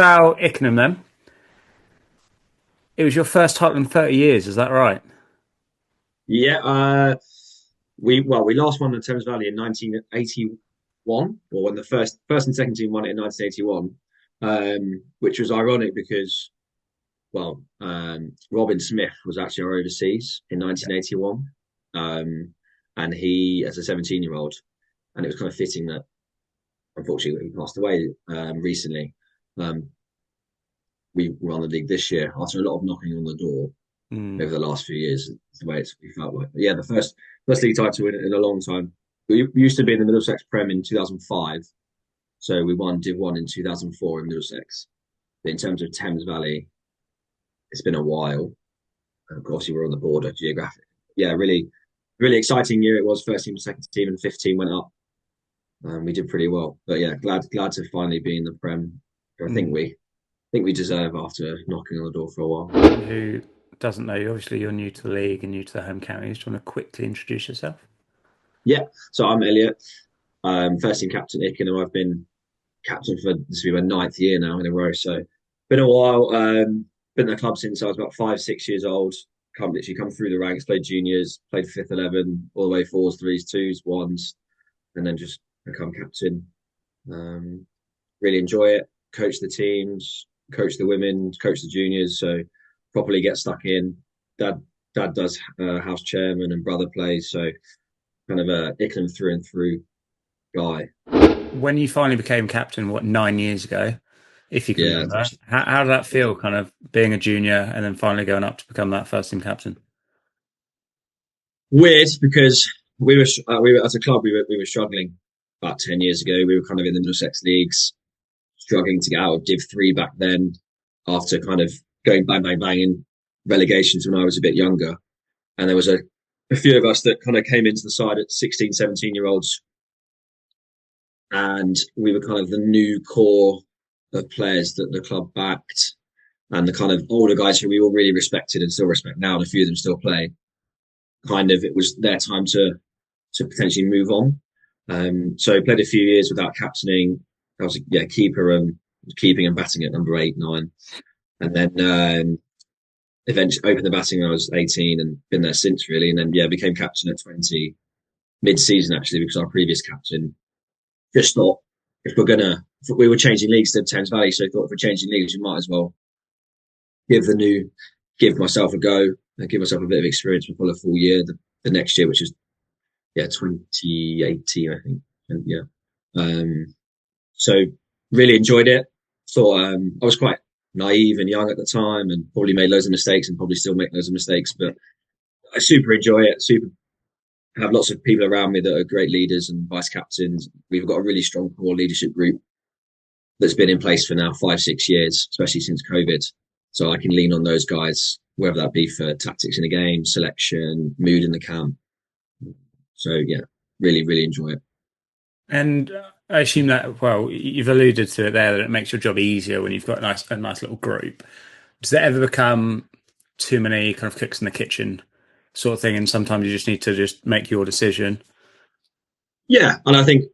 about Ickenham then. It was your first title in 30 years, is that right? Yeah, we last won the Thames Valley in 1981, or when the first and second team won it in 1981, which was ironic because Robin Smith was actually our overseas in 1981, and he as a 17-year-old, and it was kind of fitting that unfortunately he passed away recently. Um, we won the league this year after a lot of knocking on the door Mm. over the last few years. The way we felt like. But yeah, the first league title in a long time. We used to be in the Middlesex Prem in 2005, so we won Div 1 in 2004 in Middlesex. But in terms of Thames Valley, it's been a while. Of course, you were on the border geographic. Yeah, really exciting year it was. First team, second team, and fifth team went up. We did pretty well. But yeah, glad to finally be in the Prem. I think Mm. we deserve after knocking on the door for a while. Who doesn't know you? Obviously, you're new to the league and new to the home counties. Do you want to quickly introduce yourself? Yeah, so I'm Elliot, first team captain Ickenham. I've been captain for this will be my ninth year now in a row. So been a while. Been in the club since I was about 5, 6 years old. Come through the ranks, played juniors, played fifth 11, all the way fours, threes, twos, ones, and then just become captain. Um, really enjoy it. Coach the teams, coach the women, coach the juniors. So properly get stuck in. Dad does house chairman and brother plays. So kind of a Ickenham through and through guy. When you finally became captain, what, 9 years ago, if you can Yeah, remember, how did that feel, kind of being a junior and then finally going up to become that first team captain? weird because we were as a club we were struggling about 10 years ago. We were kind of in the Middlesex leagues, struggling to get out of Div 3 back then. After kind of going bang bang bang in relegations when I was a bit younger, and there was a few of us that kind of came into the side at 16, 17 year olds, and we were kind of the new core of players that the club backed, and the kind of older guys who we all really respected and still respect now, and a few of them still play. Kind of, it was their time to potentially move on. So played a few years without captaining. I was keeper and keeping and batting at number 8, 9, and then eventually opened the batting when I was 18 and been there since really. And then became captain at 20 mid-season actually because our previous captain just thought if we were changing leagues to Thames Valley, so I thought if we're changing leagues, we might as well give the new give myself a go and give myself a bit of experience before a full year the next year, which is 2018, I think. And so really enjoyed it. Thought I was quite naive and young at the time, and probably made loads of mistakes, and probably still make loads of mistakes. But I super enjoy it. Super have lots of people around me that are great leaders and vice captains. We've got a really strong core leadership group that's been in place for now 5, 6 years, especially since COVID. So I can lean on those guys, whether that be for tactics in the game, selection, mood in the camp. So yeah, really enjoy it. And I assume that, well, you've alluded to it there, that it makes your job easier when you've got a nice little group. Does there ever become too many kind of cooks in the kitchen sort of thing, and sometimes you just need to just make your decision? Yeah, and I think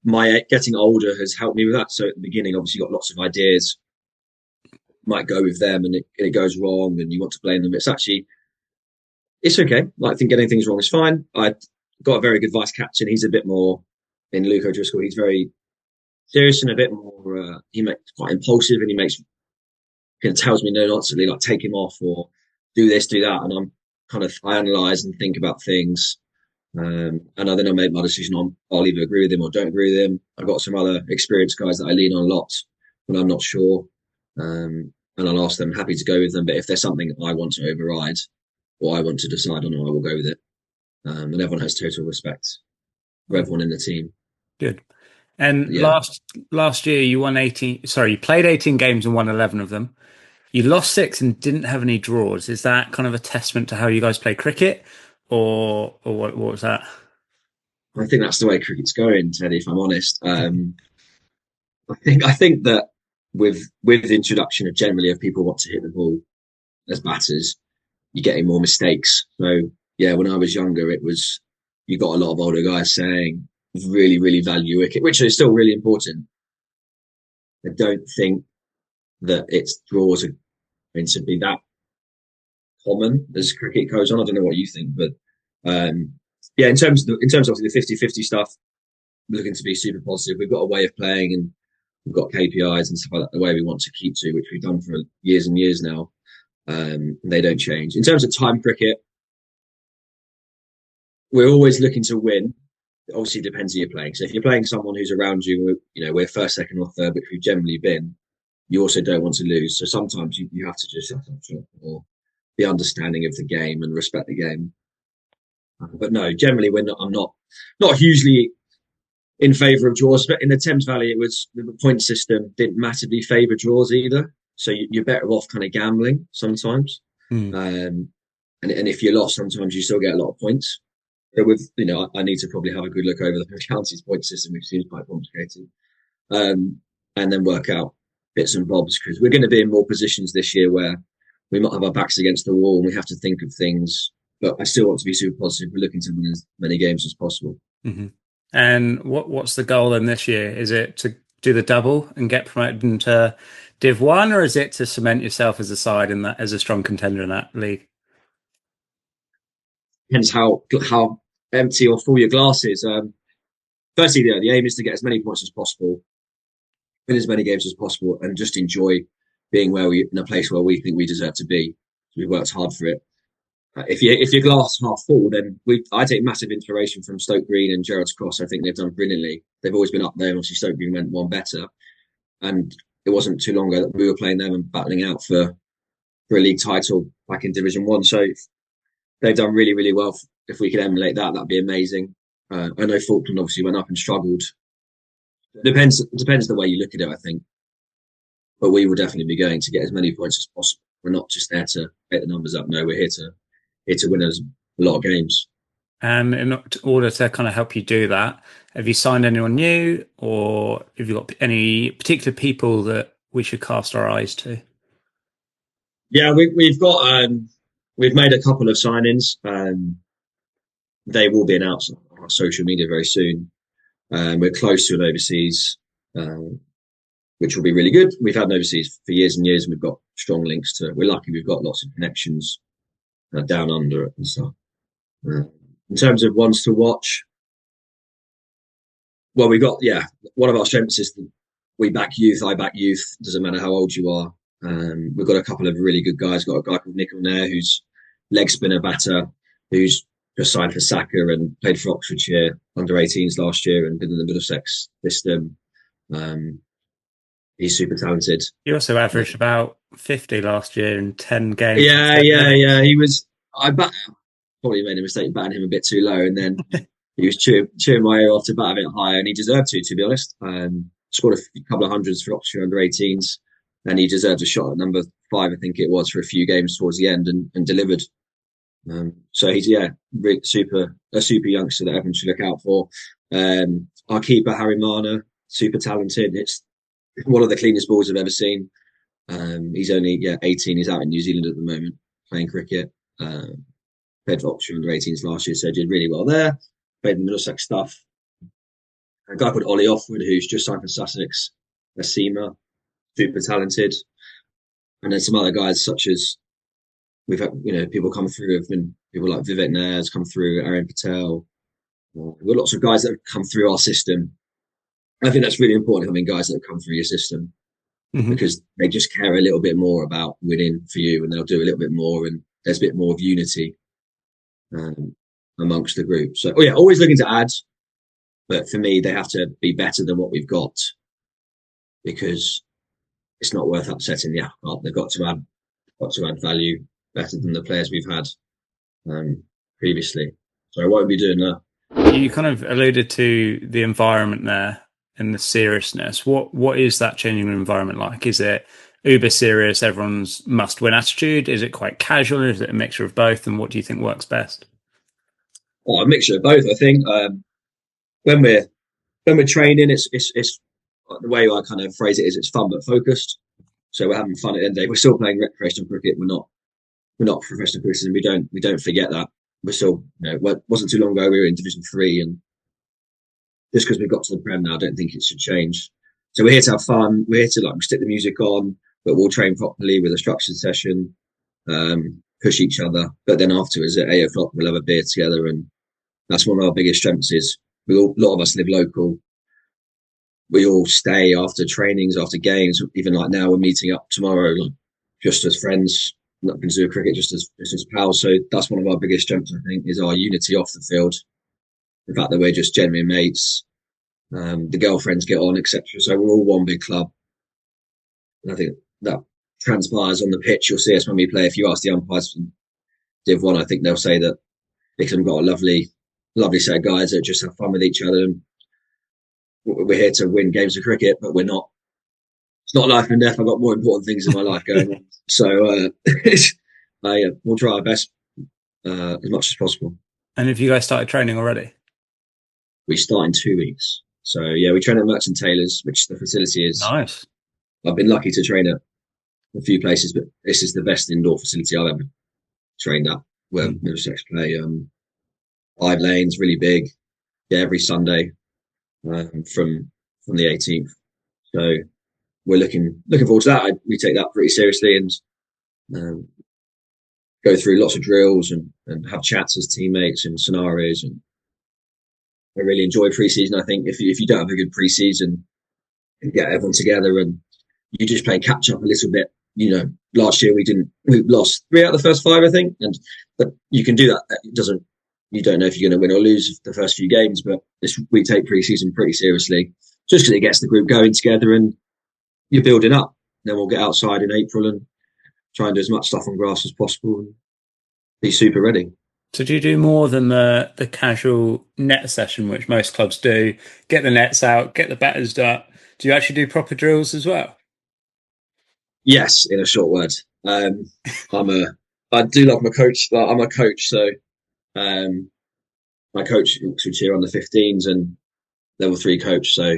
my getting older has helped me with that. So at the beginning, obviously, you got lots of ideas, might go with them, and it goes wrong, and you want to blame them. It's okay. Like, I think getting things wrong is fine. I got a very good vice captain. He's a bit more in Luke O'Driscoll. He's very serious and a bit more. He makes quite impulsive, and he tells me no, not to like take him off or do this, do that, and I analyze and think about things. And then I make my decision on I'll either agree with him or don't agree with him. I've got some other experienced guys that I lean on a lot when I'm not sure. And I'll ask them, happy to go with them. But if there's something I want to override or I want to decide on, I will go with it. And everyone has total respect for Mm, everyone in the team. good. And Yeah. last year you won 18, sorry, you played 18 games and won 11 of them. You lost six and didn't have any draws. Is that kind of a testament to how you guys play cricket, or what was that? I think that's the way cricket's going, Teddy, if I'm honest. I think that with the introduction of generally of people want to hit the ball as batters, you're getting more mistakes. So yeah, when I was younger, it was you got a lot of older guys saying really value wicket, which is still really important. I don't think that its draws are going to be that common as cricket goes on. I don't know what you think, but yeah, in terms of the 50-50 stuff, we're looking to be super positive. We've got a way of playing, and we've got KPIs and stuff like that, the way we want to keep to, which we've done for years and years now. They don't change. In terms of time cricket, we're always looking to win. It obviously depends who you're playing. So if you're playing someone who's around you, we're first, second, or third, which we've generally been, you also don't want to lose. So sometimes you have to just shut up shop or be understanding of the game and respect the game. But no, generally I'm not hugely in favour of draws. But in the Thames Valley, it was the point system didn't massively favour draws either. So you're better off kind of gambling sometimes. And if you're lost, sometimes you still get a lot of points. But with, I need to probably have a good look over the county's point system, which seems quite complicated, and then work out bits and bobs, because we're going to be in more positions this year where we might have our backs against the wall and we have to think of things. But I still want to be super positive. We're looking to win as many games as possible. Mm-hmm. And what's the goal then this year? Is it to do the double and get promoted into Div 1, or is it to cement yourself as a side in that, as a strong contender in that league? Depends how empty or full your glass is. Firstly, the aim is to get as many points as possible, win as many games as possible, and just enjoy being in a place where we think we deserve to be. We worked hard for it. If your glass half full, then I take massive inspiration from Stoke Green and Gerrards Cross. I think they've done brilliantly. They've always been up there, and obviously Stoke Green went one better. And it wasn't too long ago that we were playing them and battling out for a league title back in Division 1. So they've done really, really well. If we could emulate that, that'd be amazing. I know Falkland obviously went up and struggled. Depends the way you look at it, I think. But we will definitely be going to get as many points as possible. We're not just there to get the numbers up. No, we're here to win a lot of games. And in order to kind of help you do that, have you signed anyone new, or have you got any particular people that we should cast our eyes to? Yeah, we've made a couple of signings. They will be announced on our social media very soon. We're close to an overseas, which will be really good. We've had an overseas for years and years, and we've got strong links to. We're lucky we've got lots of connections down under it and stuff. In terms of ones to watch, well, one of our strengths is that we back youth. I back youth. Doesn't matter how old you are. We've got a couple of really good guys. Got a guy called Nick Nair, who's leg spinner batter, who's just signed for Saka and played for Oxfordshire under 18s last year and been in the Middlesex system. He's super talented. He also averaged about 50 last year in 10 games. Yeah. He was. Probably made a mistake batting him a bit too low, and then he was cheering my ear off to bat a bit higher, and he deserved to be honest. Scored a couple of hundreds for Oxfordshire under 18s, and he deserved a shot at number 5, I think it was, for a few games towards the end, and delivered. So he's really a super youngster that everyone should look out for. Our keeper Harry Marner, super talented. It's one of the cleanest balls I've ever seen. He's only 18. He's out in New Zealand at the moment playing cricket. Played for Oxford under 18s last year, so did really well there. Played in Middlesex stuff. A guy called Ollie Offwood, who's just signed for Sussex, a seamer, super talented. And then some other guys, such as we've had, people come through. Have been people like Vivek Nair has come through, Aaron Patel. We've got lots of guys that have come through our system. I think that's really important, having guys that have come through your system, because they just care a little bit more about winning for you, and they'll do a little bit more, and there's a bit more of unity amongst the group. So, always looking to add, but for me, they have to be better than what we've got, because it's not worth upsetting the apple cart. They've got to add value better than the players we've had previously. So, what are we doing now? You kind of alluded to the environment there and the seriousness. What is that changing environment like? Is it uber serious, everyone's must-win attitude? Is it quite casual? Is it a mixture of both? And what do you think works best? Well, a mixture of both, I think. When we're training, it's the way I kind of phrase it is it's fun but focused. So we're having fun at the end of the day. We're still playing recreational cricket. We're not professional cricketers, and we don't forget that. We're still, it wasn't too long ago we were in Division 3, and just because we've got to the Prem now, I don't think it should change. So we're here to have fun. We're here to stick the music on. but we'll train properly with a structured session, push each other. But then afterwards at 8 o'clock, we'll have a beer together. And that's one of our biggest strengths is a lot of us live local. We all stay after trainings, after games. Even like now, we're meeting up tomorrow, like, just as friends, nothing to do with cricket, just as pals. So that's one of our biggest strengths, I think, is our unity off the field. The fact that we're just genuine mates. The girlfriends get on, etc. So we're all one big club. And I think that transpires on the pitch. You'll see us when we play. If you ask the umpires from Div 1, I think they'll say that Ickenham got a lovely set of guys that just have fun with each other. And we're here to win games of cricket, but we're not. It's not life and death. I've got more important things in my life going on. So we'll try our best as much as possible. And have you guys started training already? We start in 2 weeks. So yeah, we train at Merchant Taylors, which the facility is. Nice. I've been lucky to train at a few places, but this is the best indoor facility I've ever trained at, where Middlesex play. 5 lanes, really big. Yeah, every Sunday from the 18th. So we're looking forward to that. We take that pretty seriously and go through lots of drills and have chats as teammates and scenarios. And I really enjoy pre-season. I think if you don't have a good pre-season and get everyone together and you just play catch up a little bit. Last year we lost 3 out of the first 5, I think, but you can do that. You don't know if you're going to win or lose the first few games, but we take pre-season pretty seriously, just because it gets the group going together and you're building up. Then we'll get outside in April and try and do as much stuff on grass as possible and be super ready. So do you do more than the casual net session, which most clubs do? Get the nets out, get the batters up. Do you actually do proper drills as well? Yes, in a short word. I do love my coach. I'm a coach, so my coach Oxfordshire on the 15s and level 3 coach. So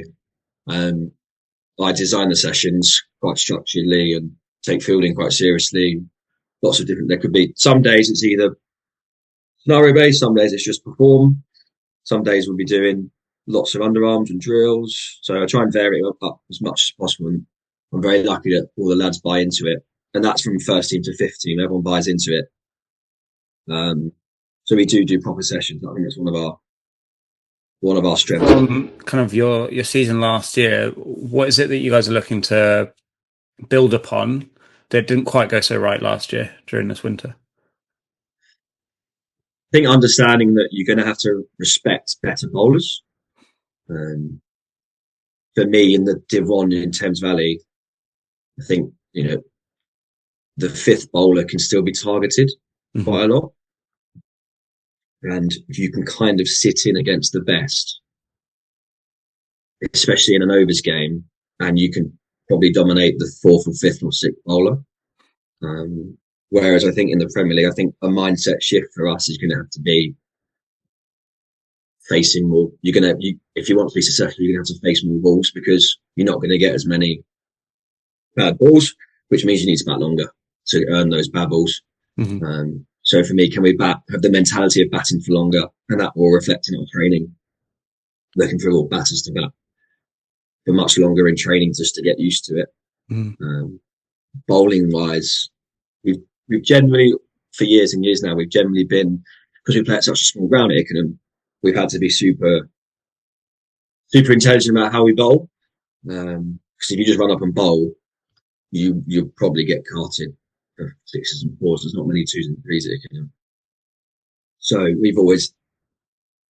I design the sessions quite structuredly and take fielding quite seriously. Lots of different. There could be some days it's either scenario based, some days it's just perform. Some days we'll be doing lots of underarms and drills. So I try and vary it up as much as possible. And I'm very lucky that all the lads buy into it. And that's from first team to fifth team. Everyone buys into it. So we do proper sessions. I think that's one of our strengths. Kind of your season last year, what is it that you guys are looking to build upon that didn't quite go so right last year during this winter? I think understanding that you're going to have to respect better bowlers. For me, in the Div 1 in Thames Valley, I think, the 5th bowler can still be targeted quite a lot. And if you can kind of sit in against the best, especially in an overs game, and you can probably dominate the 4th or 5th or 6th bowler. Whereas I think in the Premier League, I think a mindset shift for us is going to have to be facing more. If you want to be successful, you're going to have to face more balls because you're not going to get as many bad balls, which means you need to bat longer to earn those bad balls. So for me, can we have the mentality of batting for longer, and that will reflect in our training, looking for all batters to bat for much longer in training just to get used to it. Bowling wise, we've generally, for years and years now, we've generally been, because we play at such a small ground at Ickenham, we've had to be super intelligent about how we bowl. Because if you just run up and bowl, you'll probably get carted for 6s and 4s. There's not many 2s and 3s at Ickenham. So we've always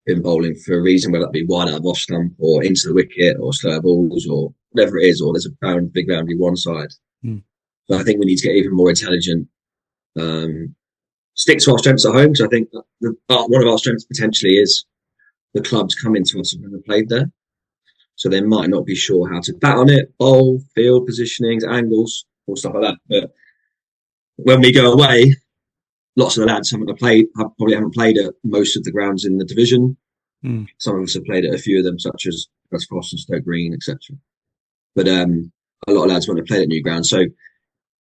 been bowling for a reason, whether that be wide out of off stump or into the wicket or slow balls or whatever it is, or there's a big boundary one side. So I think we need to get even more intelligent. Stick to our strengths at home, because I think one of our strengths potentially is the clubs coming to us and never played there. So they might not be sure how to bat on it, bowl, field positionings, angles, or stuff like that. But when we go away, lots of the lads probably haven't played at most of the grounds in the division. Some of us have played at a few of them, such as West Cross and Stoke Green, etc. But a lot of lads want to play at new grounds. So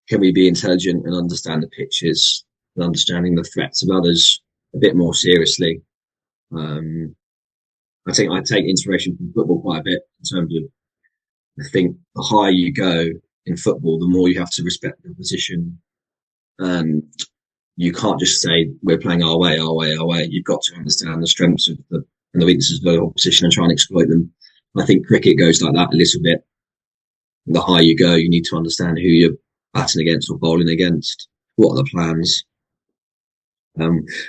can we be intelligent and understand the pitches and understanding the threats of others a bit more seriously? I think I take inspiration from football quite a bit in terms of, I think the higher you go, in football, the more you have to respect the position. And you can't just say we're playing our way, our way, our way. You've got to understand the strengths of and the weaknesses of the opposition and try and exploit them. I think cricket goes like that a little bit. The higher you go, you need to understand who you're batting against or bowling against. What are the plans?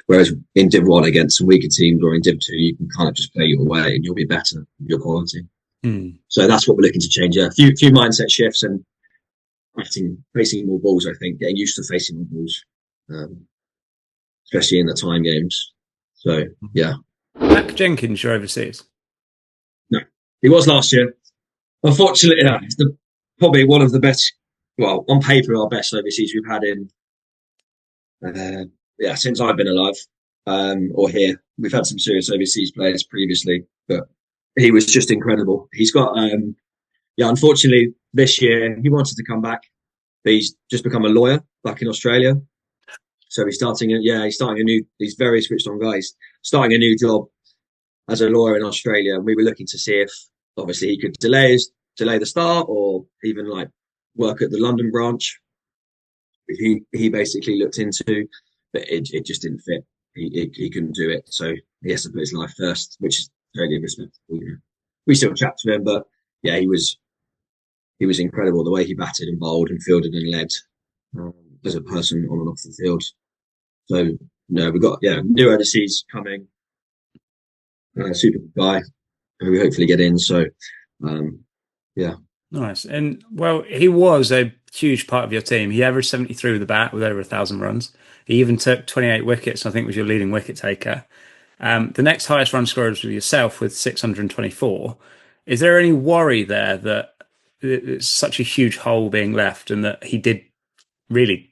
Whereas in Div 1 against some weaker teams or in Div 2, you can kind of just play your way and you'll be better with your quality. So that's what we're looking to change. A few mindset shifts and facing more balls, I think, getting used to facing more balls, especially in the time games. So, yeah. Mac Jenkins, you're overseas? No, he was last year. Unfortunately, it's probably one of the best, well, on paper, our best overseas we've had in, since I've been alive, or here. We've had some serious overseas players previously, but he was just incredible. He's got, unfortunately, this year he wanted to come back, but he's just become a lawyer back in Australia. So he's starting he's very switched on guy. He's starting a new job as a lawyer in Australia. And we were looking to see if, obviously, he could delay the start or even like work at the London branch. He basically looked into, but it just didn't fit. He couldn't do it. So he has to put his life first, which is totally respectable. We still chat to him, but yeah, he was incredible the way he batted and bowled and fielded and led as a person on and off the field. So no, we've got new overseas coming, super good guy who we hopefully get in. So yeah, nice. And well, he was a huge part of your team. He averaged 73 with the bat with over 1,000 runs. He even took 28 wickets. I think was your leading wicket taker. The next highest run scorer was with yourself with 624. Is there any worry there that it's such a huge hole being left and that he did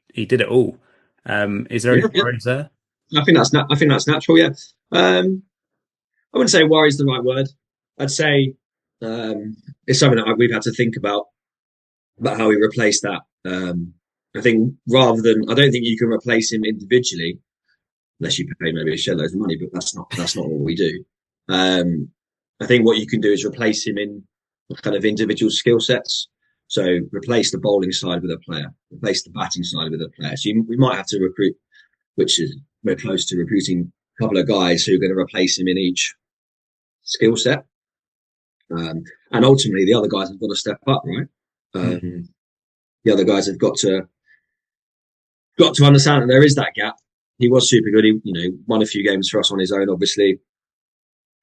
it all? Is there any worries there? I think that's natural. Yeah, I wouldn't say worry is the right word. I'd say it's something that we've had to think about how we replace that. I think I don't think you can replace him individually unless you pay maybe a shed loads of money, but that's not what we do. I think what you can do is replace him in kind of individual skill sets. So replace the bowling side with a player, replace the batting side with a player. So we might have to recruit, which is we're close to recruiting a couple of guys who are going to replace him in each skill set. And ultimately, the other guys have got to step up, right? The other guys have got to understand that there is that gap. He was super good. He, won a few games for us on his own. Obviously,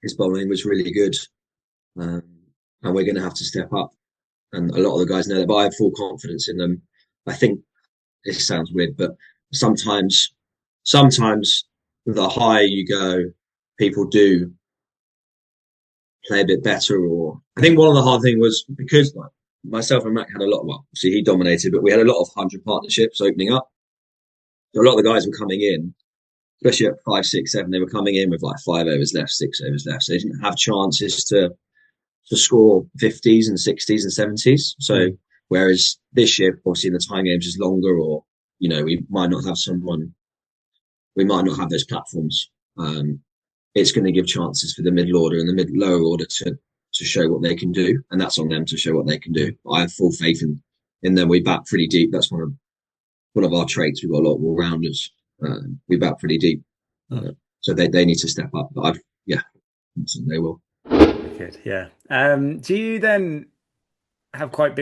his bowling was really good, and we're going to have to step up. And a lot of the guys know that, but I have full confidence in them. I think it sounds weird, but sometimes the higher you go, people do play a bit better. Or I think one of the hard things was because myself and Mac had a lot. Well, see, he dominated, but we had a lot of 100 partnerships opening up. So a lot of the guys were coming in, especially at 5, 6, 7. They were coming in with like 5 overs left, 6 overs left. So they didn't have chances to score 50s and 60s and 70s. So whereas this year, obviously, the time games is longer, or we might not have those platforms. It's going to give chances for the middle order and the lower order to show what they can do, and that's on them to show what they can do. I have full faith in them. We bat pretty deep. That's one of our traits. We've got a lot of all rounders. We bat pretty deep, so they need to step up. But they will. Good, yeah. Do you then have quite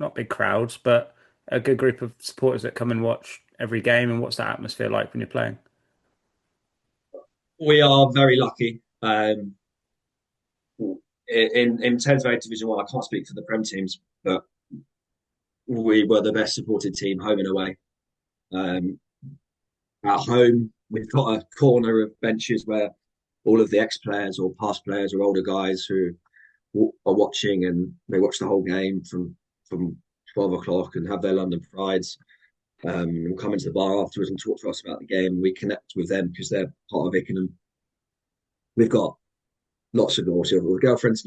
not big crowds, but a good group of supporters that come and watch every game? And what's that atmosphere like when you're playing? We are very lucky. In terms of Division 1, I can't speak for the Prem teams, but we were the best supported team home and away. At home, we've got a corner of benches where all of the ex-players or past players or older guys who are watching, and they watch the whole game from 12 o'clock and have their London prides. And come into the bar afterwards and talk to us about the game. We connect with them because they're part of Ickenham. We've got lots of girlfriends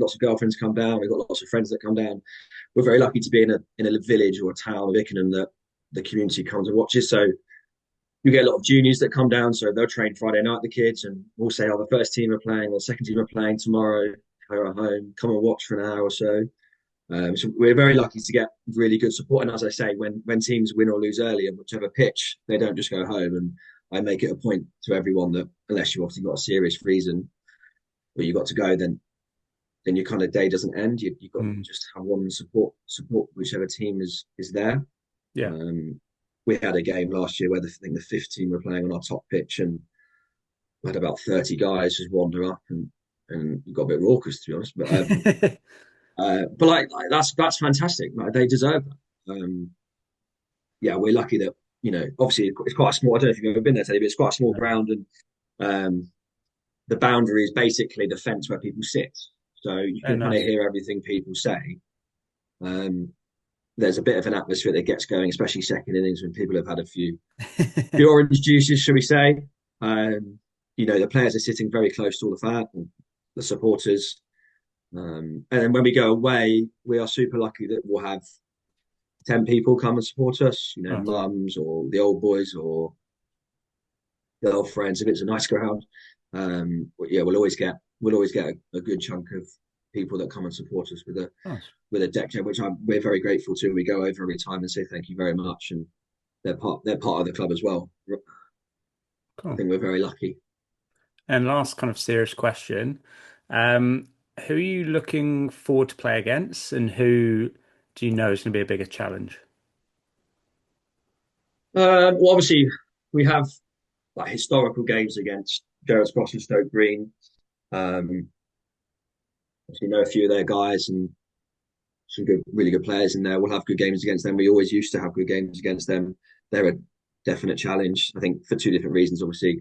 come down. We've got lots of friends that come down. We're very lucky to be in a village or a town of Ickenham that the community comes and watches. So you get a lot of juniors that come down. So they'll train Friday night, the kids, and we'll say, the first team are playing or the second team are playing tomorrow. They're at home. Come and watch for an hour or so. So we're very lucky to get really good support. And as I say, when teams win or lose early on whichever pitch, they don't just go home. And I make it a point to everyone that unless you've obviously got a serious reason where you got to go, then your kind of day doesn't end. You've got to Mm. just have one support whichever team is there. Yeah. Um, we had a game last year where I think the fifth team were playing on our top pitch, and we had about 30 guys just wander up, and it got a bit raucous to be honest. But like that's fantastic. Like, they deserve that. Yeah, we're lucky that obviously it's quite a small. I don't know if you've ever been there, Teddy, but it's quite a small No. ground, and the boundary is basically the fence where people sit, so you Oh, can kind of nice. hear everything people say. Um, there's a bit of an atmosphere that gets going, especially second innings when people have had a few orange juices, shall we say? Um, the players are sitting very close to all the supporters. And then when we go away, we are super lucky that we'll have 10 people come and support us, Nice. mums or the old boys or the old friends if it's a nice crowd. But yeah, we'll always get a good chunk of people that come and support us Nice. with a deck chair, which we're very grateful to. We go over every time and say thank you very much, and they're part of the club as well. I Cool. think we're very lucky. And last kind of serious question. Um, who are you looking forward to play against, and who do you know is going to be a bigger challenge? Well, obviously, we have like historical games against Gerrards Cross and Stoke Green. Um, obviously, know a few of their guys and some really good players in there. We'll have good games against them. We always used to have good games against them. They're a definite challenge, I think, for two different reasons. Obviously,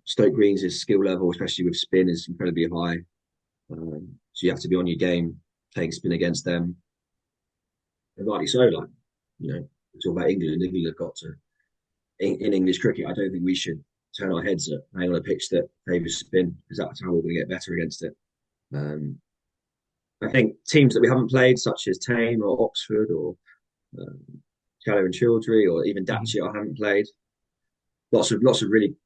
Stoke Green's skill level, especially with spin, is incredibly high. So you have to be on your game playing spin against them. And rightly so, like, we talk about England. England have got to, in English cricket, I don't think we should turn our heads at playing on a pitch that favours spin because that's how we're going to get better against it. Um, I think teams that we haven't played, such as Tame or Oxford or um, Shallow and Childry or even Mhm. Datchet, I haven't played. Lots of really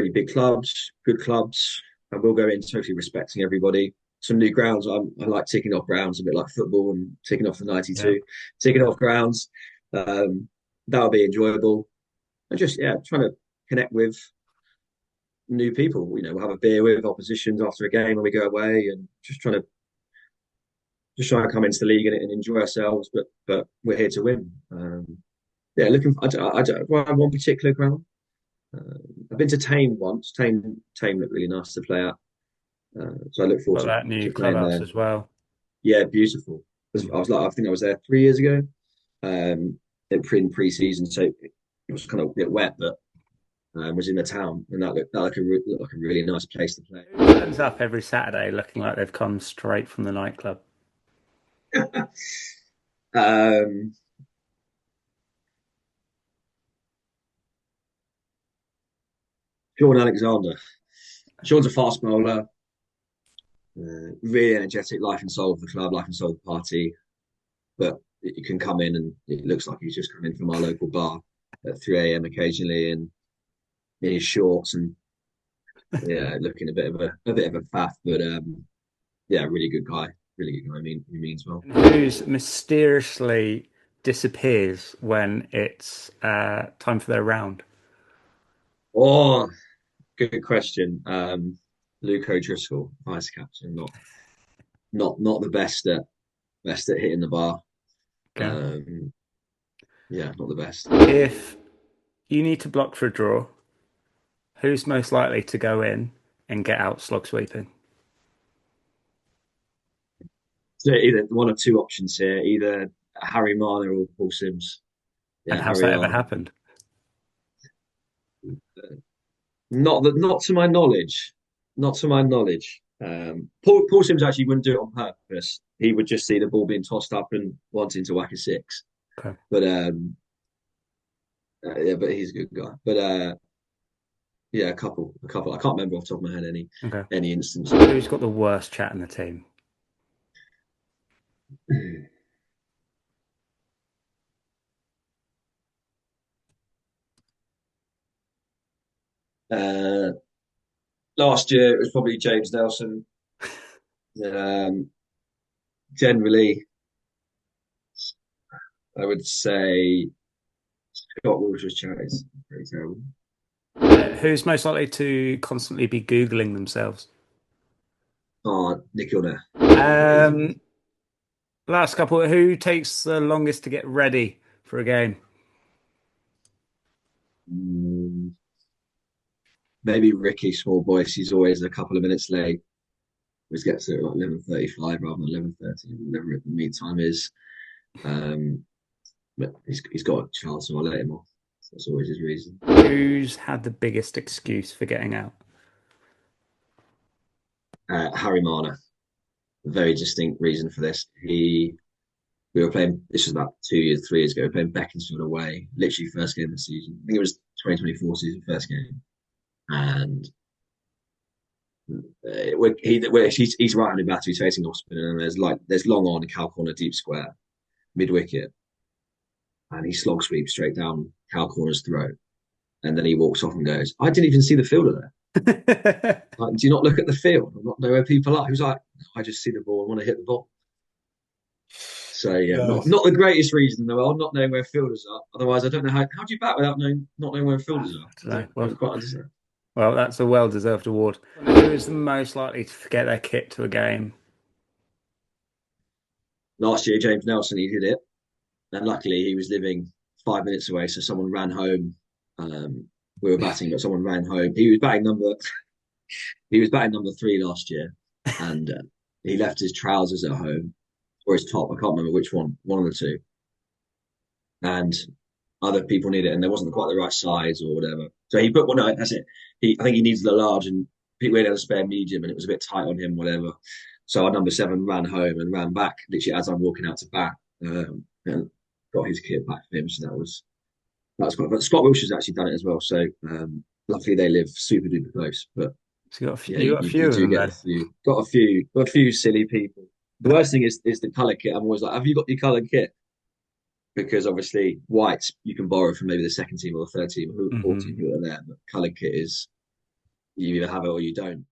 big clubs, good clubs, and we'll go in totally respecting everybody. Some new grounds. I like ticking off grounds, a bit like football and ticking off the Yeah. 92, ticking off grounds. Um, that'll be enjoyable, and just trying to connect with new people. We'll have a beer with oppositions after a game when we go away, and just trying to come into the league and enjoy ourselves. But we're here to win. Yeah, looking. I have one particular ground. I've been to Tame once. Tame looked really nice to play at. So I look forward Got to, that new to playing clubhouse there. as well. Yeah, beautiful. Mm. I think I was there 3 years ago. In pre-season, so it was kind of a bit wet, but was in the town, and that looked like a really nice place to play. Who turns up every Saturday looking like they've come straight from the nightclub? um, Sean Alexander. Sean's a fast bowler, really energetic, life and soul of the club, life and soul of the party. But you can come in and it looks like he's just come in from our local bar at 3 a.m. occasionally, and in his shorts and yeah, looking a bit of a faff, but yeah, really good guy, really good guy. I mean, he means well. And who's mysteriously disappears when it's time for their round? Oh, good question. Luke O'Driscoll, vice captain, not the best at hitting the bar. Okay. Um, yeah, not the best. If you need to block for a draw, who's most likely to go in and get out slog sweeping? So either one or two options here, either Harry Marner or Paul Sims. And Yeah, has Harry that ever R. happened? Not to my knowledge. Not to my knowledge. Paul Sims actually wouldn't do it on purpose. He would just see the ball being tossed up and wanting to whack a six. Okay. But yeah, but he's a good guy. But yeah, a couple. I can't remember off the top of my head Okay. any instance. Who's got the worst chat in the team? Uh, last year it was probably James Nelson. Um, generally, I would say Scott Wilshere's charities pretty terrible. Who's most likely to constantly be Googling themselves? Oh, Nick Milner. Easy. Um, Last couple, who takes the longest to get ready for a game? Mm, maybe Ricky, small voice. He's always a couple of minutes late. Always gets there at like 11:35 rather than 11:30, whatever the meet time is. Um, but he's got a child, so I'll let him off. That's always his reason. Who's had the biggest excuse for getting out? Harry Marner, a very distinct reason for this. We were playing. This was about 2 years, 3 years ago. We were playing Beaconsfield away, literally first game of the season. I think it was 2024 season, first game, and he's right on the battery facing off spinner, and there's long on Cal corner deep square mid wicket, and he slog sweeps straight down Cal corner's throat, and then he walks off and goes, "I didn't even see the fielder there. Like, do you not look at the field? I not know where people are." He was like, "I just see the ball and want to hit the ball." So yeah, not Nice. not the greatest reason in the world, not knowing where fielders are. Otherwise, I don't know how do you bat without knowing not knowing where I fielders are. don't I know. don't, I don't quite understand. Well, that's a well-deserved award. Who is the most likely to forget their kit to a game? Last year, James Nelson, he did it, and luckily he was living 5 minutes away, so someone ran home. We were batting, but someone ran home. He was batting number three last year, and he left his trousers at home or his top. I can't remember which one of the two. And other people need it, and there wasn't quite the right size or whatever. So he put one. No, that's it. I think he needs the large, and people had a spare medium, and it was a bit tight on him, whatever. So our number seven ran home and ran back literally as I'm walking out to bat, and got his kit back for him. So that was quite. But Scott Wilshire's actually done it as well. So luckily they live super duper close. But So yeah, you got a you few of do them get then. a few. Got a few silly people. The worst thing is the colour kit. I'm always like, have you got your coloured kit? Because obviously whites you can borrow from maybe the second team or the third team, who 14 Hmm. who are there. But colour kit is you either have it or you don't.